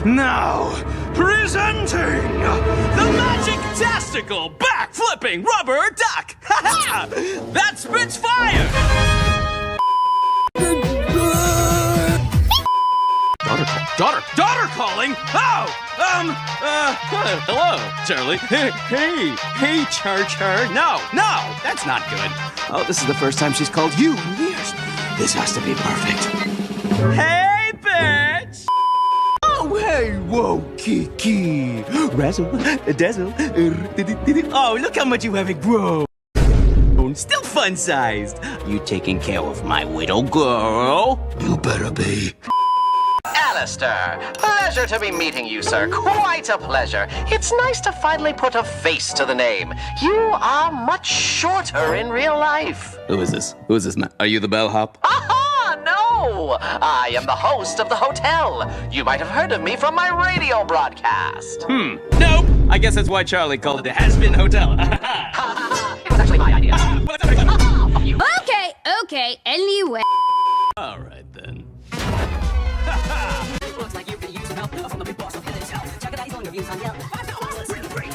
Now, presenting the magic-tastical, back-flipping rubber duck! Ha ha! That spits fire! Daughter calling? Oh! Hello, Charlie. Hey, Char. No, that's not good. Oh, this is the first time she's called you in years. This has to be perfect. Hey, bitch! Oh, hey, whoa, Kiki. Razzle, dazzle. Oh, look how much you have grown. Still fun-sized. You taking care of my widow girl? You better be. Alistair, pleasure to be meeting you, sir. Quite a pleasure. It's nice to finally put a face to the name. You are much shorter in real life. Who is this, man? Are you the bellhop? Aha! No! I am the host of the hotel. You might have heard of me from my radio broadcast. Nope. I guess that's why Charlie called it the Has-Been Hotel. It was actually my idea. Okay, anyway. All right, then. Looks like you could use some help from the big boss of Heaven's Hell. Check it out, he's on your views on Yelp. 5 $5, free to free.